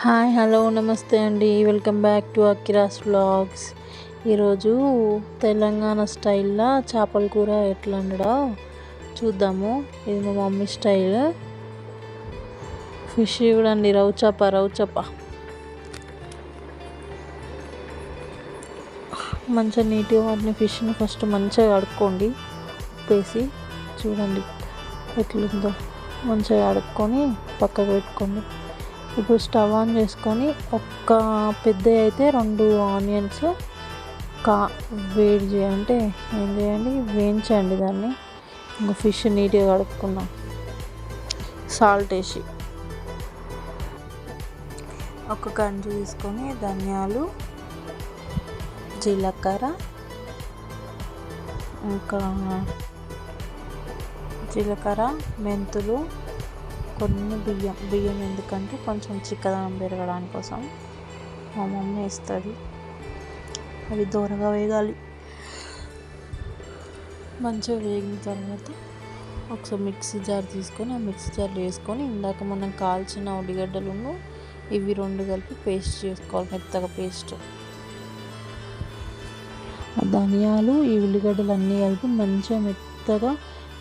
Hi hello నమస్తే అండి. Welcome back to Akira's vlogs. ఈరోజు తెలంగాణ స్టైల్లో చేపల కూర ఎట్లా వండడో చూద్దాము. ఇది మా మమ్మీ స్టైల్. ఫిష్ చూడండి, రవ్వు చేప మంచిగా నీట్గా వాటిని ఫిష్ని ఫస్ట్ మంచిగా కడుక్కోండి. ఉప్పేసి చూడండి ఎట్లుందో. మంచిగా కడుక్కొని పక్కకు పెట్టుకోండి. ఇప్పుడు స్టవ్ ఆన్ చేసుకొని ఒక్క పెద్ద అయితే 2 ఆనియన్స్ వేడి చేయండి. ఏం చేయండి, వేయించండి దాన్ని. ఇంకా ఫిష్ నీట్గా కడుక్కున్నాం, సాల్ట్ వేసి ఒక గంజు తీసుకొని ధనియాలు, జీలకర్ర, ఇంకా మెంతులు, కొన్ని బియ్యం ఎందుకంటే కొంచెం చిక్కదనం పెరగడానికి కోసం మా మమ్మీ వేస్తుంది. అవి దూరగా వేగాలి. మంచిగా వేగిన తర్వాత ఒకసారి మిక్సీ జార్ తీసుకొని ఆ మిక్సీ జార్లో వేసుకొని ఇందాక మనం కాల్చిన ఉల్లిగడ్డలను ఇవి 2 కలిపి పేస్ట్ చేసుకోవాలి, మెత్తగా పేస్ట్. ఆ ధనియాలు ఈ ఉల్లిగడ్డలు అన్నీ కలిపి మంచిగా మెత్తగా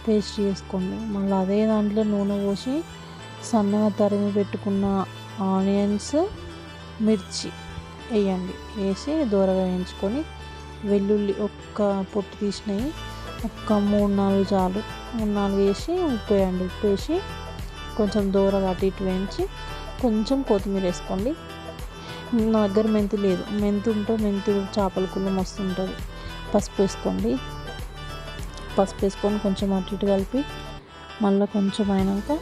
పేస్ట్ చేసుకోండి. మళ్ళీ అదే దాంట్లో నూనె పోసి సన్నగా తరిమి పెట్టుకున్న ఆనియన్స్, మిర్చి వేయండి. వేసి దూరగా వేయించుకొని వెల్లుల్లి ఒక్క పొట్టు తీసినవి ఒక్క 3-4 చాలు, 3-4 వేసి ఉప్పు వేయండి. ఉప్పు వేసి కొంచెం దూరగా అటు ఇటు వేయించి కొంచెం కొత్తిమీర వేసుకోండి. నా దగ్గర మెంతి లేదు, మెంతి ఉంటే మెంతి చేపల కూర మస్తు ఉంటుంది. పసుపు వేసుకోండి. పసుపు వేసుకొని కొంచెం అటు ఇటు కలిపి మళ్ళీ కొంచెం అయినాక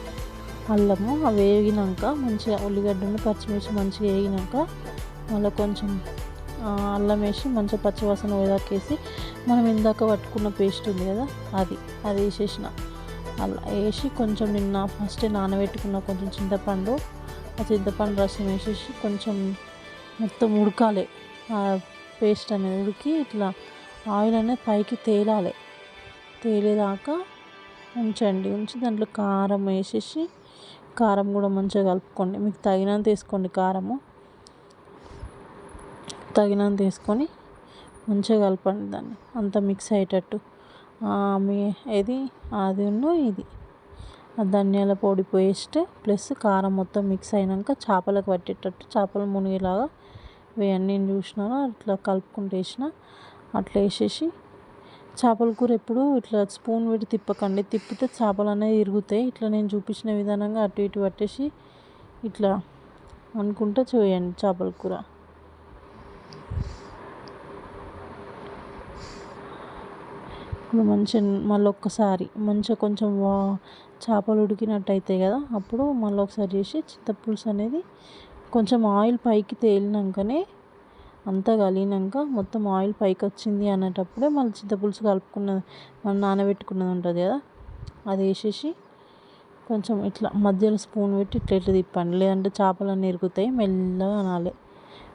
అల్లము అవి వేగినాక మంచిగా ఉల్లిగడ్డను పచ్చిమిర్చి మంచిగా వేగినాక మళ్ళీ కొంచెం అల్లం వేసి మంచిగా పచ్చివాసన వేసి మనం ఇందాక పట్టుకున్న పేస్ట్ ఉంది కదా అది వేసేసిన. అలా వేసి కొంచెం నిన్న ఫస్ట్ నానబెట్టుకున్న కొంచెం చింతపండు, ఆ చింతపండు రసం వేసేసి కొంచెం మొత్తం ఉడకాలి. ఆ పేస్ట్ అనేది ఉడికి ఇట్లా ఆయిల్ అనేది పైకి తేలేదాకా ఉంచి దాంట్లో కారం వేసేసి కారం కూడా మంచిగా కలుపుకోండి. మీకు తగినంత వేసుకోండి, కారము తగినంత వేసుకొని మంచిగా కలపండి దాన్ని అంతా మిక్స్ అయ్యేటట్టు. ఇది ధనియాల పొడి పేస్ట్ ప్లస్ కారం మొత్తం మిక్స్ అయినాక చేపలకు పట్టేటట్టు చేపలు మునిగేలాగా వేయండి. నేను చూసినాను అట్లా కలుపుకుంటూ వేసిన. అట్లా వేసేసి చేపల కూర ఎప్పుడు ఇట్లా స్పూన్ పెట్టి తిప్పకండి, తిప్పితే చేపలు అనేవి ఇరుగుతాయి. ఇట్లా నేను చూపించిన విధానంగా అటు ఇటు పట్టేసి ఇట్లా అనుకుంటూ చేయండి చేపల కూర. ఇప్పుడు మంచిగా మళ్ళీ ఒక్కసారి మంచిగా కొంచెం చేపలు ఉడికినట్టు అవుతాయి కదా, అప్పుడు మళ్ళీ ఒకసారి చేసి చింతపులుసు అనేది కొంచెం ఆయిల్ పైకి తేలినాకనే అంతా కలిగినాక మొత్తం ఆయిల్ పైకి వచ్చింది అనేటప్పుడే మళ్ళీ చింతపులుసు కలుపుకున్నది మనం నానబెట్టుకున్నది ఉంటుంది కదా అది వేసేసి కొంచెం ఇట్లా మధ్యలో స్పూన్ పెట్టి ఇట్లా తిప్పండి, లేదంటే చేపలన్నీ ఇరుగుతాయి. మెల్లగా అనాలి,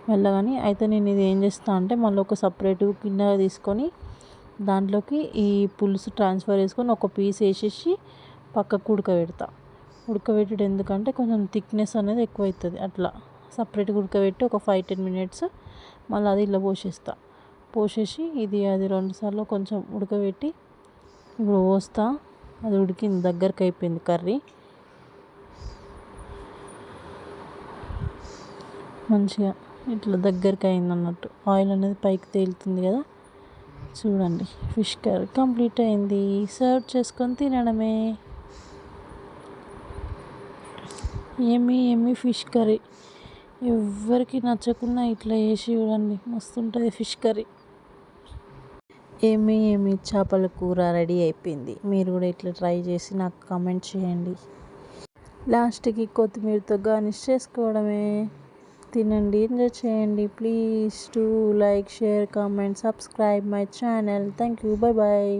మెల్లగాని. అయితే నేను ఇది ఏం చేస్తాను అంటే మళ్ళీ ఒక సపరేట్ గిన్నె తీసుకొని దాంట్లోకి ఈ పులుసు ట్రాన్స్ఫర్ చేసుకొని ఒక పీస్ వేసేసి పక్కకు ఉడకబెట్టడం ఎందుకంటే కొంచెం థిక్నెస్ అనేది ఎక్కువ అవుతుంది. అట్లా సపరేట్గా ఉడకబెట్టి ఒక 5-10 మినిట్స్ మళ్ళీ అది ఇలా పోసేసి ఇది 2 సార్లు కొంచెం ఉడకబెట్టి ఇప్పుడు అది ఉడికింది, దగ్గరికి అయిపోయింది కర్రీ. మంచిగా ఇట్లా దగ్గరికి అయింది అన్నట్టు, ఆయిల్ అనేది పైకి తేలుతుంది కదా. చూడండి, ఫిష్ కర్రీ కంప్లీట్ అయింది. సర్వ్ చేసుకొని తినడమే. ఏమీ ఫిష్ కర్రీ. ఎవరికి నచ్చకుండా ఇట్లా వేసి చూడండి, మస్తు ఉంటుంది ఫిష్ కర్రీ. ఏమీ చేపల కూర రెడీ అయిపోయింది. మీరు కూడా ఇట్లా ట్రై చేసి నాకు కామెంట్ చేయండి. లాస్ట్కి కొత్తిమీరతో గార్నిష్ చేసుకోవడమే. తినండి, ఎంజాయ్ చేయండి. Please to like, share, comment, subscribe my channel. Thank you, bye.